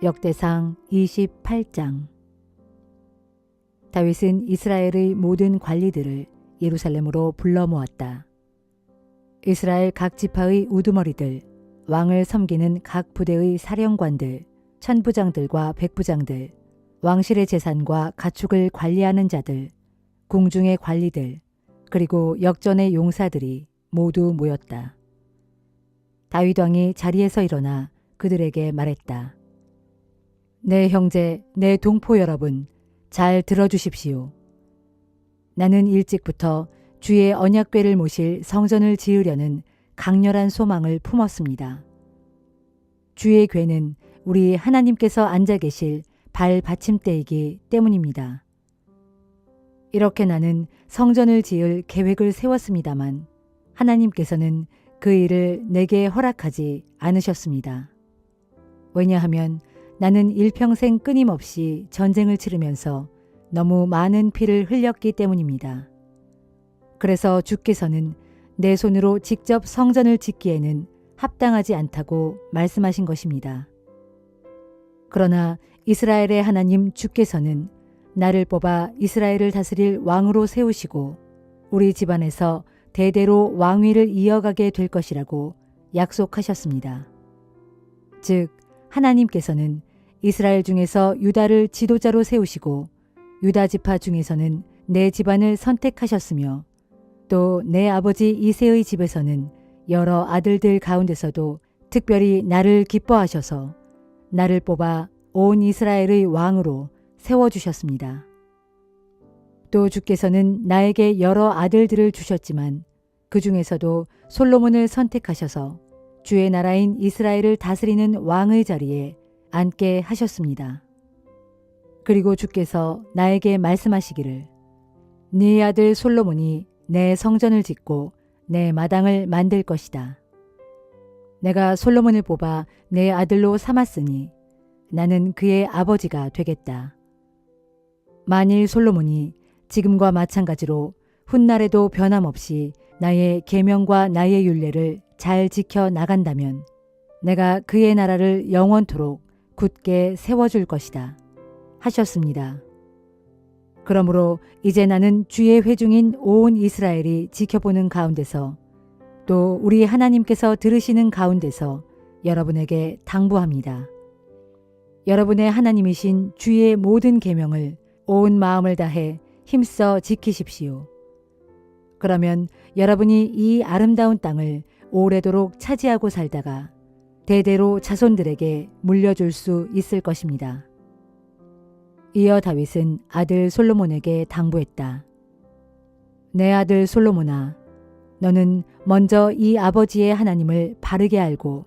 역대상 28장. 다윗은 이스라엘의 모든 관리들을 예루살렘으로 불러 모았다. 이스라엘 각 지파의 우두머리들, 왕을 섬기는 각 부대의 사령관들, 천부장들과 백부장들, 왕실의 재산과 가축을 관리하는 자들, 궁중의 관리들, 그리고 역전의 용사들이 모두 모였다. 다윗 왕이 자리에서 일어나 그들에게 말했다. 내 형제, 내 동포 여러분, 잘 들어주십시오. 나는 일찍부터 주의 언약궤를 모실 성전을 지으려는 강렬한 소망을 품었습니다. 주의 궤는 우리 하나님께서 앉아 계실 발 받침대이기 때문입니다. 이렇게 나는 성전을 지을 계획을 세웠습니다만 하나님께서는 그 일을 내게 허락하지 않으셨습니다. 왜냐하면 나는 일평생 끊임없이 전쟁을 치르면서 너무 많은 피를 흘렸기 때문입니다. 그래서 주께서는 내 손으로 직접 성전을 짓기에는 합당하지 않다고 말씀하신 것입니다. 그러나 이스라엘의 하나님 주께서는 나를 뽑아 이스라엘을 다스릴 왕으로 세우시고 우리 집안에서 대대로 왕위를 이어가게 될 것이라고 약속하셨습니다. 즉, 하나님께서는 이스라엘 중에서 유다를 지도자로 세우시고 유다 지파 중에서는 내 집안을 선택하셨으며 또 내 아버지 이새의 집에서는 여러 아들들 가운데서도 특별히 나를 기뻐하셔서 나를 뽑아 온 이스라엘의 왕으로 세워주셨습니다. 또 주께서는 나에게 여러 아들들을 주셨지만 그 중에서도 솔로몬을 선택하셔서 주의 나라인 이스라엘을 다스리는 왕의 자리에 앉게 하셨습니다. 그리고 주께서 나에게 말씀하시기를 네 아들 솔로몬이 내 성전을 짓고 내 마당을 만들 것이다. 내가 솔로몬을 뽑아 내 아들로 삼았으니 나는 그의 아버지가 되겠다. 만일 솔로몬이 지금과 마찬가지로 훗날에도 변함없이 나의 계명과 나의 율례를 잘 지켜 나간다면 내가 그의 나라를 영원토록 굳게 세워줄 것이다. 하셨습니다. 그러므로 이제 나는 주의 회중인 온 이스라엘이 지켜보는 가운데서 또 우리 하나님께서 들으시는 가운데서 여러분에게 당부합니다. 여러분의 하나님이신 주의 모든 계명을 온 마음을 다해 힘써 지키십시오. 그러면 여러분이 이 아름다운 땅을 오래도록 차지하고 살다가 대대로 자손들에게 물려줄 수 있을 것입니다. 이어 다윗은 아들 솔로몬에게 당부했다. 내 아들 솔로몬아, 너는 먼저 이 아버지의 하나님을 바르게 알고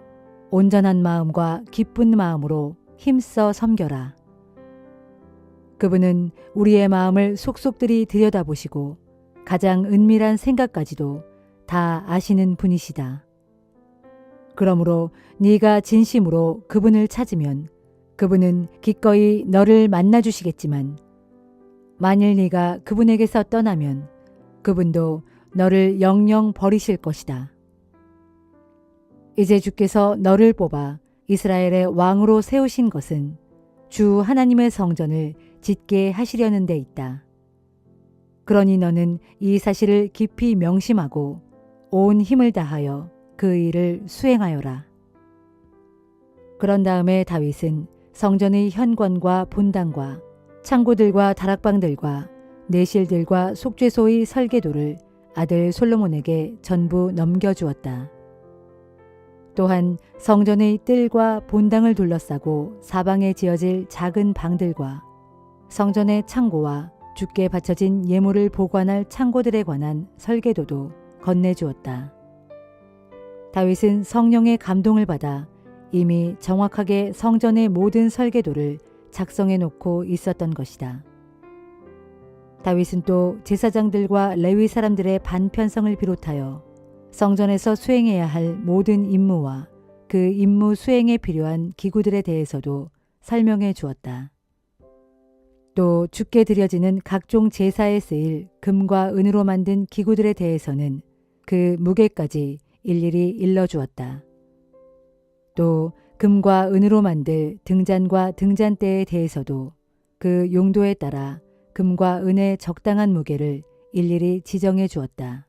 온전한 마음과 기쁜 마음으로 힘써 섬겨라. 그분은 우리의 마음을 속속들이 들여다보시고 가장 은밀한 생각까지도 다 아시는 분이시다. 그러므로 네가 진심으로 그분을 찾으면 그분은 기꺼이 너를 만나주시겠지만 만일 네가 그분에게서 떠나면 그분도 너를 영영 버리실 것이다. 이제 주께서 너를 뽑아 이스라엘의 왕으로 세우신 것은 주 하나님의 성전을 짓게 하시려는 데 있다. 그러니 너는 이 사실을 깊이 명심하고 온 힘을 다하여 그 일을 수행하여라. 그런 다음에 다윗은 성전의 현관과 본당과 창고들과 다락방들과 내실들과 속죄소의 설계도를 아들 솔로몬에게 전부 넘겨주었다. 또한 성전의 뜰과 본당을 둘러싸고 사방에 지어질 작은 방들과 성전의 창고와 주께 바쳐진 예물을 보관할 창고들에 관한 설계도도 건네주었다. 다윗은 성령의 감동을 받아 이미 정확하게 성전의 모든 설계도를 작성해 놓고 있었던 것이다. 다윗은 또 제사장들과 레위 사람들의 반편성을 비롯하여 성전에서 수행해야 할 모든 임무와 그 임무 수행에 필요한 기구들에 대해서도 설명해 주었다. 또 주께 드려지는 각종 제사에 쓰일 금과 은으로 만든 기구들에 대해서는 그 무게까지 일일이 일러주었다. 또 금과 은으로 만들 등잔과 등잔대에 대해서도 그 용도에 따라 금과 은의 적당한 무게를 일일이 지정해 주었다.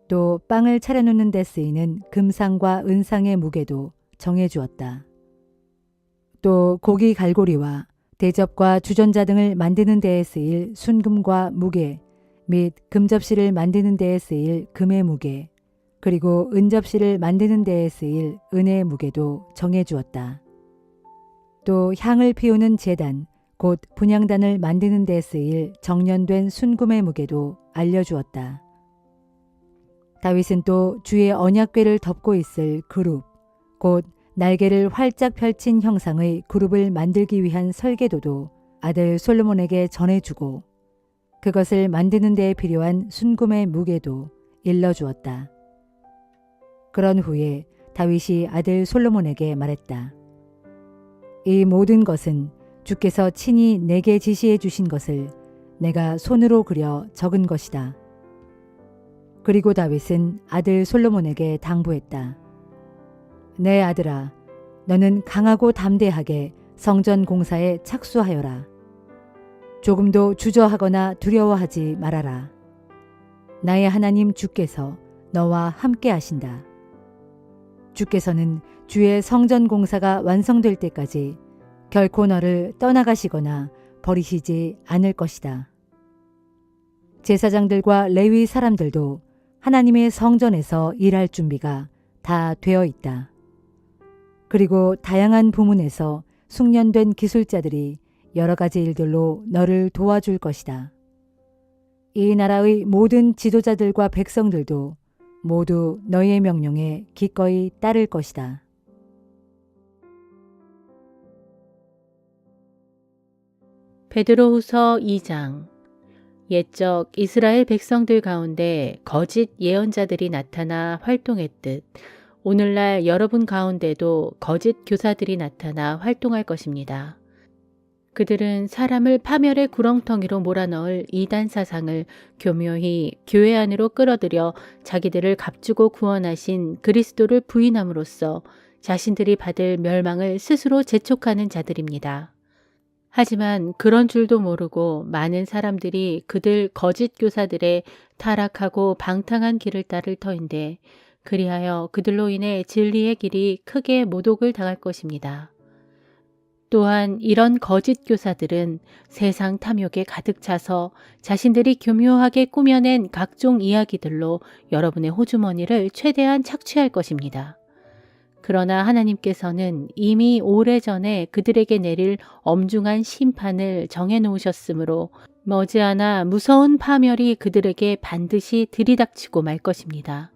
또 빵을 차려놓는 데 쓰이는 금상과 은상의 무게도 정해 주었다. 또 고기 갈고리와 대접과 주전자 등을 만드는 데에 쓰일 순금과 무게 및 금접시를 만드는 데에 쓰일 금의 무게 그리고 은접시를 만드는 데에 쓰일 은의 무게도 정해 주었다. 또 향을 피우는 제단 곧 분향단을 만드는 데 쓰일 정련된 순금의 무게도 알려주었다. 다윗은 또 주의 언약궤를 덮고 있을 그룹 곧 날개를 활짝 펼친 형상의 그룹을 만들기 위한 설계도도 아들 솔로몬에게 전해주고 그것을 만드는 데 필요한 순금의 무게도 일러주었다. 그런 후에 다윗이 아들 솔로몬에게 말했다. 이 모든 것은 주께서 친히 내게 지시해 주신 것을 내가 손으로 그려 적은 것이다. 그리고 다윗은 아들 솔로몬에게 당부했다. 내 아들아, 너는 강하고 담대하게 성전 공사에 착수하여라. 조금도 주저하거나 두려워하지 말아라. 나의 하나님 주께서 너와 함께 하신다. 주께서는 주의 성전 공사가 완성될 때까지 결코 너를 떠나가시거나 버리시지 않을 것이다. 제사장들과 레위 사람들도 하나님의 성전에서 일할 준비가 다 되어 있다. 그리고 다양한 부문에서 숙련된 기술자들이 여러 가지 일들로 너를 도와줄 것이다. 이 나라의 모든 지도자들과 백성들도 모두 너의 명령에 기꺼이 따를 것이다. 베드로후서 2장. 옛적 이스라엘 백성들 가운데 거짓 예언자들이 나타나 활동했듯 오늘날 여러분 가운데도 거짓 교사들이 나타나 활동할 것입니다. 그들은 사람을 파멸의 구렁텅이로 몰아넣을 이단 사상을 교묘히 교회 안으로 끌어들여 자기들을 값주고 구원하신 그리스도를 부인함으로써 자신들이 받을 멸망을 스스로 재촉하는 자들입니다. 하지만 그런 줄도 모르고 많은 사람들이 그들 거짓 교사들의 타락하고 방탕한 길을 따를 터인데 그리하여 그들로 인해 진리의 길이 크게 모독을 당할 것입니다. 또한 이런 거짓 교사들은 세상 탐욕에 가득 차서 자신들이 교묘하게 꾸며낸 각종 이야기들로 여러분의 호주머니를 최대한 착취할 것입니다. 그러나 하나님께서는 이미 오래전에 그들에게 내릴 엄중한 심판을 정해놓으셨으므로 머지않아 무서운 파멸이 그들에게 반드시 들이닥치고 말 것입니다.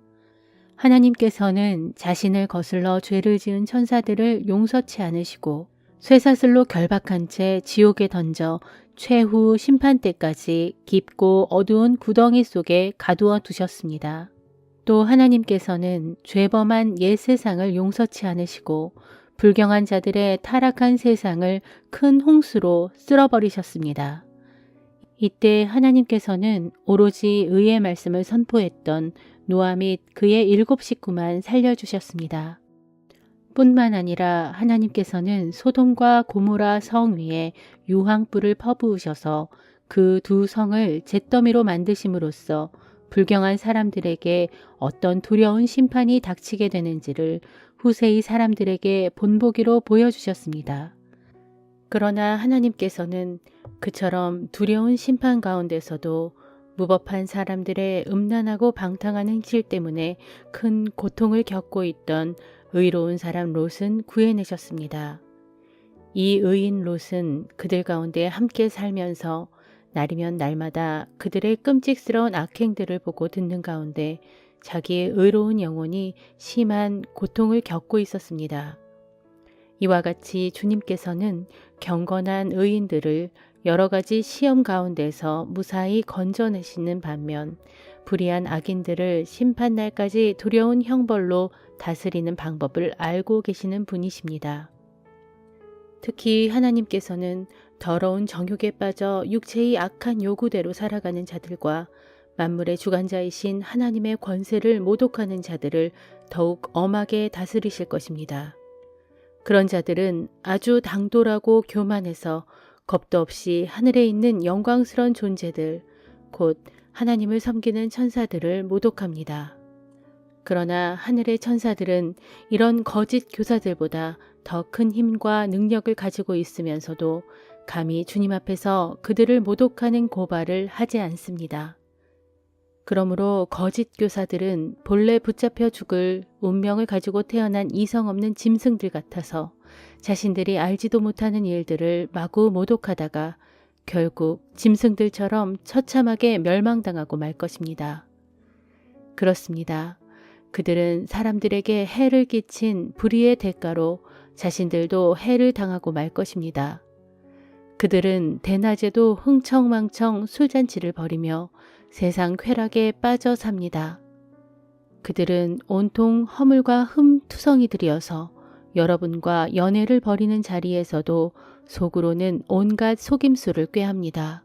하나님께서는 자신을 거슬러 죄를 지은 천사들을 용서치 않으시고 쇠사슬로 결박한 채 지옥에 던져 최후 심판 때까지 깊고 어두운 구덩이 속에 가두어 두셨습니다. 또 하나님께서는 죄범한 옛 세상을 용서치 않으시고 불경한 자들의 타락한 세상을 큰 홍수로 쓸어버리셨습니다. 이때 하나님께서는 오로지 의의 말씀을 선포했던 노아 및 그의 7 식구만 살려주셨습니다. 뿐만 아니라 하나님께서는 소돔과 고모라 성 위에 유황불을 퍼부으셔서 그 2 성을 잿더미로 만드심으로써 불경한 사람들에게 어떤 두려운 심판이 닥치게 되는지를 후세의 사람들에게 본보기로 보여주셨습니다. 그러나 하나님께서는 그처럼 두려운 심판 가운데서도 무법한 사람들의 음란하고 방탕한 행실 때문에 큰 고통을 겪고 있던 의로운 사람 롯은 구해내셨습니다. 이 의인 롯은 그들 가운데 함께 살면서 날이면 날마다 그들의 끔찍스러운 악행들을 보고 듣는 가운데 자기의 의로운 영혼이 심한 고통을 겪고 있었습니다. 이와 같이 주님께서는 경건한 의인들을 여러 가지 시험 가운데서 무사히 건져내시는 반면 불의한 악인들을 심판날까지 두려운 형벌로 다스리는 방법을 알고 계시는 분이십니다. 특히 하나님께서는 더러운 정욕에 빠져 육체의 악한 요구대로 살아가는 자들과 만물의 주관자이신 하나님의 권세를 모독하는 자들을 더욱 엄하게 다스리실 것입니다. 그런 자들은 아주 당돌하고 교만해서 겁도 없이 하늘에 있는 영광스러운 존재들, 곧 하나님을 섬기는 천사들을 모독합니다. 그러나 하늘의 천사들은 이런 거짓 교사들보다 더 큰 힘과 능력을 가지고 있으면서도 감히 주님 앞에서 그들을 모독하는 고발을 하지 않습니다. 그러므로 거짓 교사들은 본래 붙잡혀 죽을 운명을 가지고 태어난 이성 없는 짐승들 같아서 자신들이 알지도 못하는 일들을 마구 모독하다가 결국 짐승들처럼 처참하게 멸망당하고 말 것입니다. 그렇습니다. 그들은 사람들에게 해를 끼친 불의의 대가로 자신들도 해를 당하고 말 것입니다. 그들은 대낮에도 흥청망청 술잔치를 벌이며 세상 쾌락에 빠져 삽니다. 그들은 온통 허물과 흠투성이들이어서 여러분과 연애를 벌이는 자리에서도 속으로는 온갖 속임수를 꾀합니다.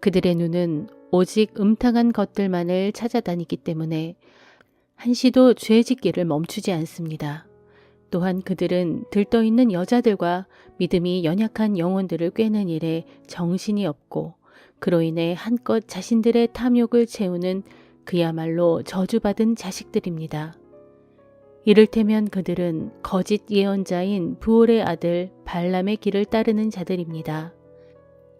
그들의 눈은 오직 음탕한 것들만을 찾아다니기 때문에 한시도 죄짓기를 멈추지 않습니다. 또한 그들은 들떠있는 여자들과 믿음이 연약한 영혼들을 꿰는 일에 정신이 없고 그로 인해 한껏 자신들의 탐욕을 채우는 그야말로 저주받은 자식들입니다. 이를테면 그들은 거짓 예언자인 부올의 아들 발람의 길을 따르는 자들입니다.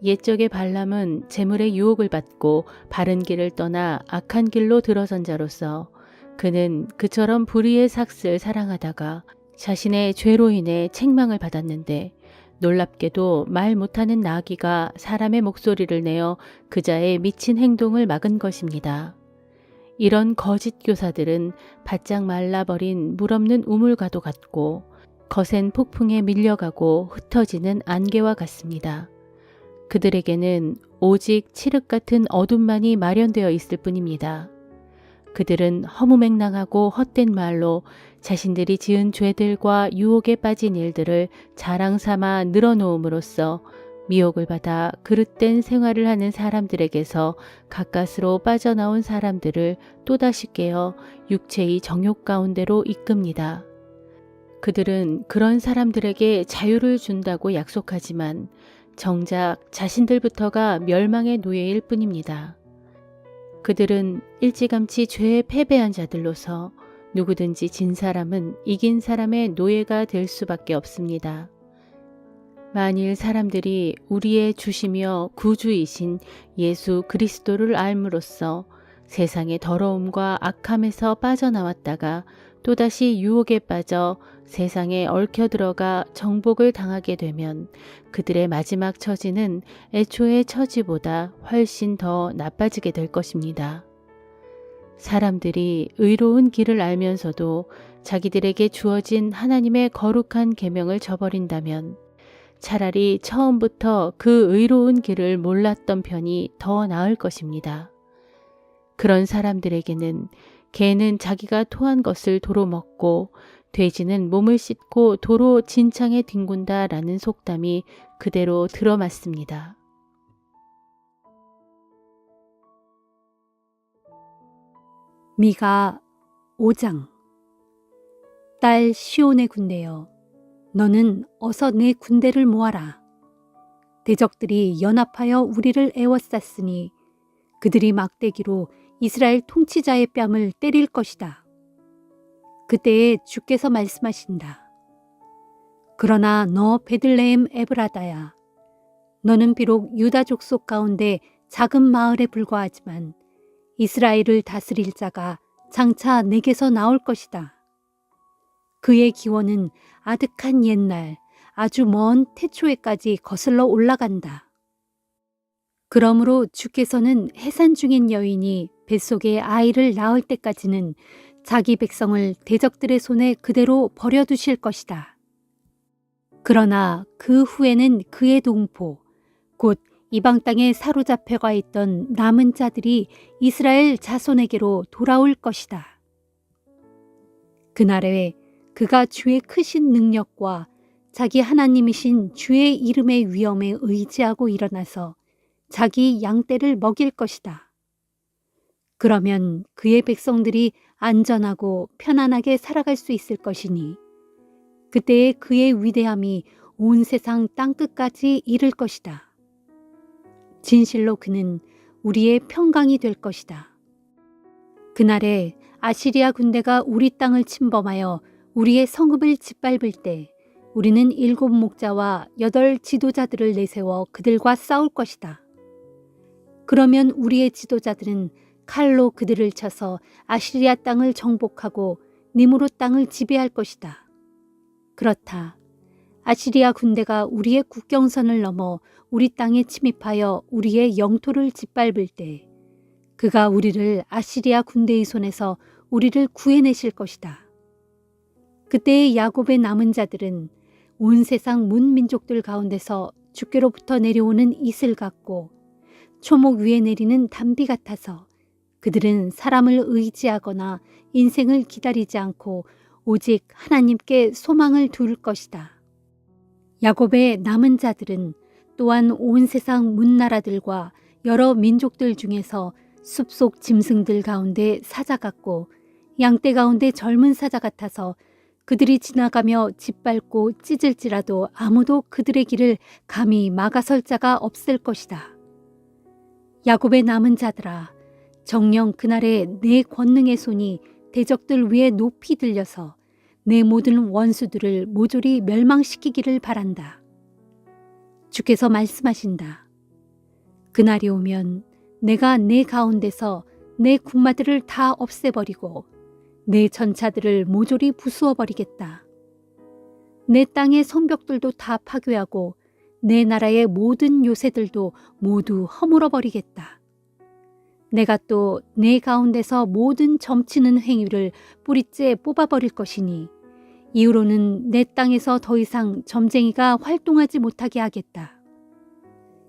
옛적의 발람은 재물의 유혹을 받고 바른 길을 떠나 악한 길로 들어선 자로서 그는 그처럼 불의의 삭슬 사랑하다가 자신의 죄로 인해 책망을 받았는데 놀랍게도 말 못하는 나귀가 사람의 목소리를 내어 그자의 미친 행동을 막은 것입니다. 이런 거짓 교사들은 바짝 말라버린 물없는 우물과도 같고 거센 폭풍에 밀려가고 흩어지는 안개와 같습니다. 그들에게는 오직 칠흑 같은 어둠만이 마련되어 있을 뿐입니다. 그들은 허무맹랑하고 헛된 말로 자신들이 지은 죄들과 유혹에 빠진 일들을 자랑 삼아 늘어놓음으로써 미혹을 받아 그릇된 생활을 하는 사람들에게서 가까스로 빠져나온 사람들을 또다시 깨어 육체의 정욕 가운데로 이끕니다. 그들은 그런 사람들에게 자유를 준다고 약속하지만 정작 자신들부터가 멸망의 노예일 뿐입니다. 그들은 일찌감치 죄에 패배한 자들로서 누구든지 진 사람은 이긴 사람의 노예가 될 수밖에 없습니다. 만일 사람들이 우리의 주시며 구주이신 예수 그리스도를 알므로써 세상의 더러움과 악함에서 빠져나왔다가 또다시 유혹에 빠져 세상에 얽혀 들어가 정복을 당하게 되면 그들의 마지막 처지는 애초의 처지보다 훨씬 더 나빠지게 될 것입니다. 사람들이 의로운 길을 알면서도 자기들에게 주어진 하나님의 거룩한 계명을 저버린다면 차라리 처음부터 그 의로운 길을 몰랐던 편이 더 나을 것입니다. 그런 사람들에게는 개는 자기가 토한 것을 도로 먹고 돼지는 몸을 씻고 도로 진창에 뒹군다라는 속담이 그대로 들어맞습니다. 미가 5장. 딸 시온의 군대여, 너는 어서 내 군대를 모아라. 대적들이 연합하여 우리를 에워쌌으니 그들이 막대기로 이스라엘 통치자의 뺨을 때릴 것이다. 그때에 주께서 말씀하신다. 그러나 너 베들레헴 에브라다야, 너는 비록 유다 족속 가운데 작은 마을에 불과하지만 이스라엘을 다스릴 자가 장차 내게서 나올 것이다. 그의 기원은 아득한 옛날 아주 먼 태초에까지 거슬러 올라간다. 그러므로 주께서는 해산 중인 여인이 뱃속에 아이를 낳을 때까지는 자기 백성을 대적들의 손에 그대로 버려두실 것이다. 그러나 그 후에는 그의 동포, 곧 이방 땅에 사로잡혀가 있던 남은 자들이 이스라엘 자손에게로 돌아올 것이다. 그날에 그가 주의 크신 능력과 자기 하나님이신 주의 이름의 위엄에 의지하고 일어나서 자기 양떼를 먹일 것이다. 그러면 그의 백성들이 안전하고 편안하게 살아갈 수 있을 것이니 그때에 그의 위대함이 온 세상 땅끝까지 이를 것이다. 진실로 그는 우리의 평강이 될 것이다. 그날에 아시리아 군대가 우리 땅을 침범하여 우리의 성읍을 짓밟을 때 우리는 7 목자와 8 지도자들을 내세워 그들과 싸울 것이다. 그러면 우리의 지도자들은 칼로 그들을 쳐서 아시리아 땅을 정복하고 니무롯 땅을 지배할 것이다. 그렇다. 아시리아 군대가 우리의 국경선을 넘어 우리 땅에 침입하여 우리의 영토를 짓밟을 때 그가 우리를 아시리아 군대의 손에서 우리를 구해내실 것이다. 그때의 야곱의 남은 자들은 온 세상 문민족들 가운데서 주께로부터 내려오는 이슬 같고 초목 위에 내리는 단비 같아서 그들은 사람을 의지하거나 인생을 기다리지 않고 오직 하나님께 소망을 둘 것이다. 야곱의 남은 자들은 또한 온 세상 문나라들과 여러 민족들 중에서 숲속 짐승들 가운데 사자 같고 양떼 가운데 젊은 사자 같아서 그들이 지나가며 짓밟고 찢을지라도 아무도 그들의 길을 감히 막아설 자가 없을 것이다. 야곱의 남은 자들아, 정녕 그날에 내 권능의 손이 대적들 위에 높이 들려서 내 모든 원수들을 모조리 멸망시키기를 바란다. 주께서 말씀하신다. 그날이 오면 내가 내 가운데서 내 군마들을 다 없애버리고 내 전차들을 모조리 부수어버리겠다. 내 땅의 성벽들도 다 파괴하고 내 나라의 모든 요새들도 모두 허물어버리겠다. 내가 또 내 가운데서 모든 점치는 행위를 뿌리째 뽑아버릴 것이니 이후로는 내 땅에서 더 이상 점쟁이가 활동하지 못하게 하겠다.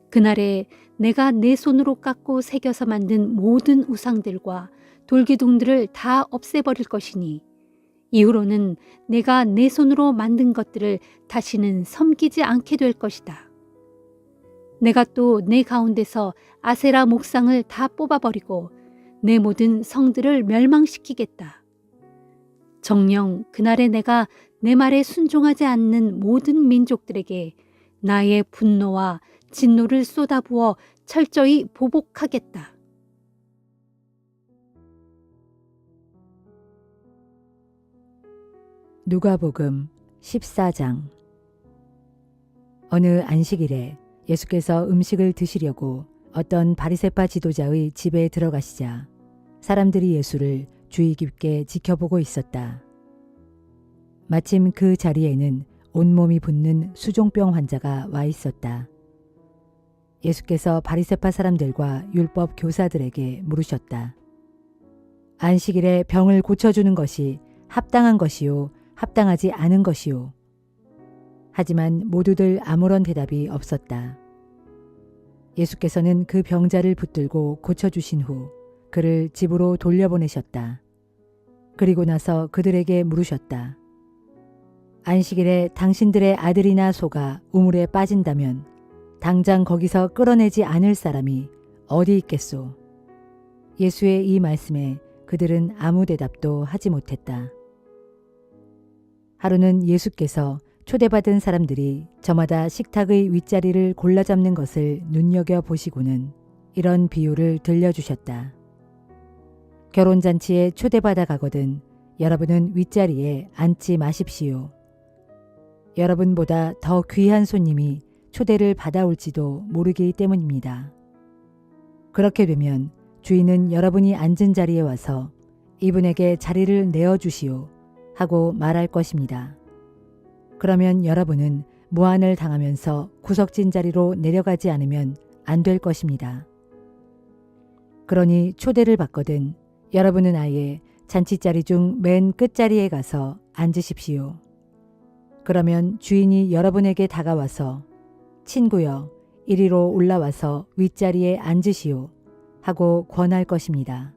그날에 내가 내 손으로 깎고 새겨서 만든 모든 우상들과 돌기둥들을 다 없애버릴 것이니 이후로는 내가 내 손으로 만든 것들을 다시는 섬기지 않게 될 것이다. 내가 또 내 가운데서 아세라 목상을 다 뽑아버리고 내 모든 성들을 멸망시키겠다. 정녕 그날에 내가 내 말에 순종하지 않는 모든 민족들에게 나의 분노와 진노를 쏟아부어 철저히 보복하겠다. 누가복음 14장. 어느 안식일에 예수께서 음식을 드시려고 어떤 바리새파 지도자의 집에 들어가시자 사람들이 예수를 주의 깊게 지켜보고 있었다. 마침 그 자리에는 온몸이 붓는 수종병 환자가 와 있었다. 예수께서 바리새파 사람들과 율법 교사들에게 물으셨다. 안식일에 병을 고쳐주는 것이 합당한 것이요, 합당하지 않은 것이요. 하지만 모두들 아무런 대답이 없었다. 예수께서는 그 병자를 붙들고 고쳐주신 후 그를 집으로 돌려보내셨다. 그리고 나서 그들에게 물으셨다. 안식일에 당신들의 아들이나 소가 우물에 빠진다면 당장 거기서 끌어내지 않을 사람이 어디 있겠소? 예수의 이 말씀에 그들은 아무 대답도 하지 못했다. 하루는 예수께서 초대받은 사람들이 저마다 식탁의 윗자리를 골라잡는 것을 눈여겨보시고는 이런 비유를 들려주셨다. 결혼잔치에 초대받아 가거든 여러분은 윗자리에 앉지 마십시오. 여러분보다 더 귀한 손님이 초대를 받아올지도 모르기 때문입니다. 그렇게 되면 주인은 여러분이 앉은 자리에 와서 이분에게 자리를 내어주시오 하고 말할 것입니다. 그러면 여러분은 무안을 당하면서 구석진 자리로 내려가지 않으면 안 될 것입니다. 그러니 초대를 받거든 여러분은 아예 잔치자리 중 맨 끝자리에 가서 앉으십시오. 그러면 주인이 여러분에게 다가와서 친구여, 이리로 올라와서 윗자리에 앉으시오 하고 권할 것입니다.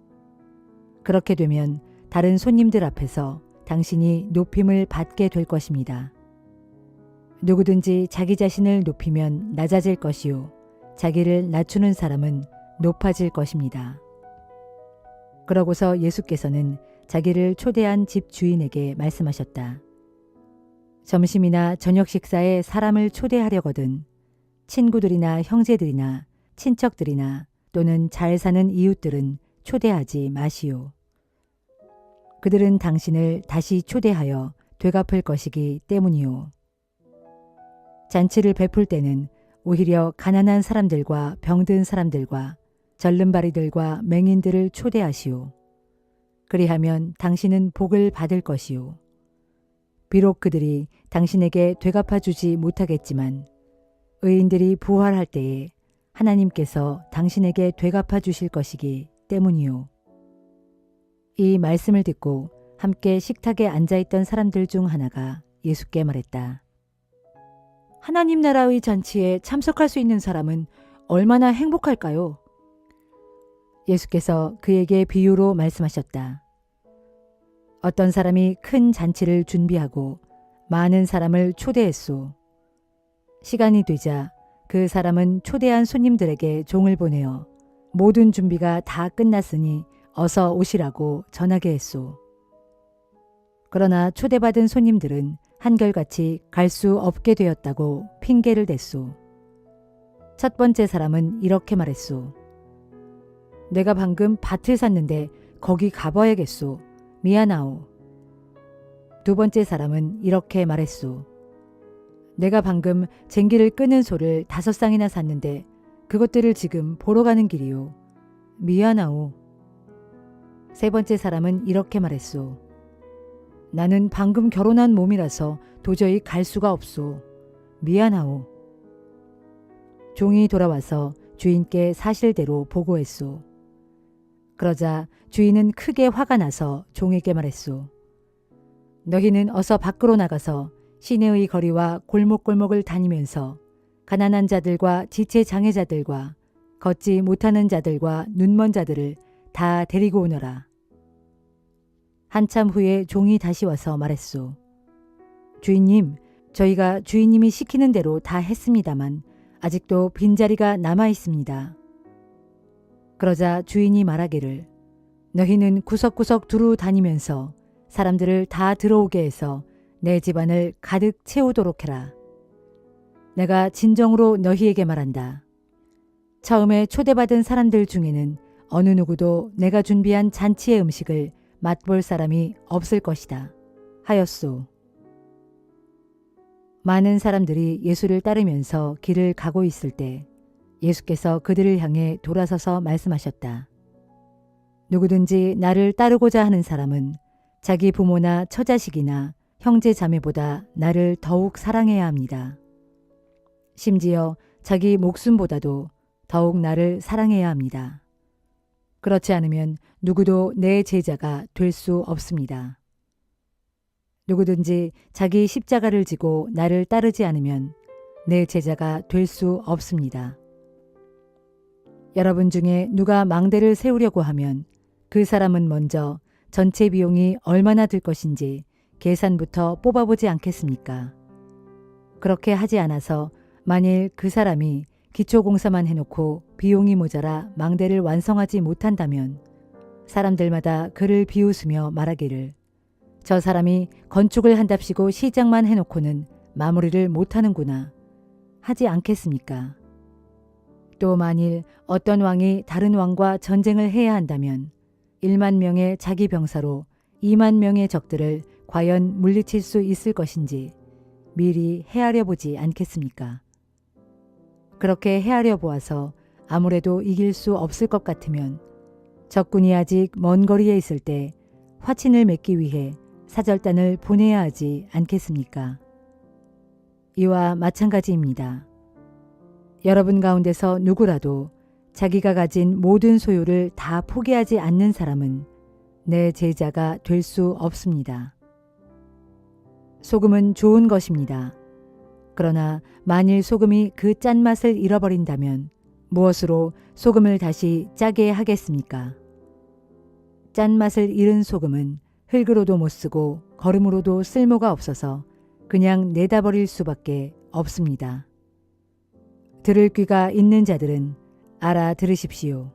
그렇게 되면 다른 손님들 앞에서 당신이 높임을 받게 될 것입니다. 누구든지 자기 자신을 높이면 낮아질 것이요, 자기를 낮추는 사람은 높아질 것입니다. 그러고서 예수께서는 자기를 초대한 집 주인에게 말씀하셨다. 점심이나 저녁 식사에 사람을 초대하려거든 친구들이나 형제들이나 친척들이나 또는 잘 사는 이웃들은 초대하지 마시오. 그들은 당신을 다시 초대하여 되갚을 것이기 때문이오. 잔치를 베풀 때는 오히려 가난한 사람들과 병든 사람들과 절름발이들과 맹인들을 초대하시오. 그리하면 당신은 복을 받을 것이오. 비록 그들이 당신에게 되갚아 주지 못하겠지만 의인들이 부활할 때에 하나님께서 당신에게 되갚아 주실 것이기 때문이오. 이 말씀을 듣고 함께 식탁에 앉아있던 사람들 중 하나가 예수께 말했다. 하나님 나라의 잔치에 참석할 수 있는 사람은 얼마나 행복할까요? 예수께서 그에게 비유로 말씀하셨다. 어떤 사람이 큰 잔치를 준비하고 많은 사람을 초대했소. 시간이 되자 그 사람은 초대한 손님들에게 종을 보내어 모든 준비가 다 끝났으니 어서 오시라고 전하게 했소. 그러나 초대받은 손님들은 한결같이 갈 수 없게 되었다고 핑계를 댔소. 첫 번째 사람은 이렇게 말했소. 내가 방금 밭을 샀는데 거기 가봐야겠소. 미안하오. 두 번째 사람은 이렇게 말했소. 내가 방금 쟁기를 끄는 소를 5쌍이나 샀는데 그것들을 지금 보러 가는 길이오. 미안하오. 세 번째 사람은 이렇게 말했소. 나는 방금 결혼한 몸이라서 도저히 갈 수가 없소. 미안하오. 종이 돌아와서 주인께 사실대로 보고했소. 그러자 주인은 크게 화가 나서 종에게 말했소. 너희는 어서 밖으로 나가서 시내의 거리와 골목골목을 다니면서 가난한 자들과 지체 장애자들과 걷지 못하는 자들과 눈먼 자들을 다 데리고 오너라. 한참 후에 종이 다시 와서 말했소. 주인님, 저희가 주인님이 시키는 대로 다 했습니다만 아직도 빈자리가 남아 있습니다. 그러자 주인이 말하기를 너희는 구석구석 두루 다니면서 사람들을 다 들어오게 해서 내 집안을 가득 채우도록 해라. 내가 진정으로 너희에게 말한다. 처음에 초대받은 사람들 중에는 어느 누구도 내가 준비한 잔치의 음식을 맛볼 사람이 없을 것이다. 하였소. 많은 사람들이 예수를 따르면서 길을 가고 있을 때 예수께서 그들을 향해 돌아서서 말씀하셨다. 누구든지 나를 따르고자 하는 사람은 자기 부모나 처자식이나 형제 자매보다 나를 더욱 사랑해야 합니다. 심지어 자기 목숨보다도 더욱 나를 사랑해야 합니다. 그렇지 않으면 누구도 내 제자가 될 수 없습니다. 누구든지 자기 십자가를 지고 나를 따르지 않으면 내 제자가 될 수 없습니다. 여러분 중에 누가 망대를 세우려고 하면 그 사람은 먼저 전체 비용이 얼마나 들 것인지 계산부터 뽑아보지 않겠습니까? 그렇게 하지 않아서 만일 그 사람이 기초공사만 해놓고 비용이 모자라 망대를 완성하지 못한다면 사람들마다 그를 비웃으며 말하기를 저 사람이 건축을 한답시고 시작만 해놓고는 마무리를 못하는구나 하지 않겠습니까? 또 만일 어떤 왕이 다른 왕과 전쟁을 해야 한다면 1만 명의 자기 병사로 2만 명의 적들을 과연 물리칠 수 있을 것인지 미리 헤아려 보지 않겠습니까? 그렇게 헤아려 보아서 아무래도 이길 수 없을 것 같으면 적군이 아직 먼 거리에 있을 때 화친을 맺기 위해 사절단을 보내야 하지 않겠습니까? 이와 마찬가지입니다. 여러분 가운데서 누구라도 자기가 가진 모든 소유를 다 포기하지 않는 사람은 내 제자가 될 수 없습니다. 소금은 좋은 것입니다. 그러나 만일 소금이 그 짠맛을 잃어버린다면 무엇으로 소금을 다시 짜게 하겠습니까? 짠맛을 잃은 소금은 흙으로도 못 쓰고 거름으로도 쓸모가 없어서 그냥 내다 버릴 수밖에 없습니다. 들을 귀가 있는 자들은 알아들으십시오.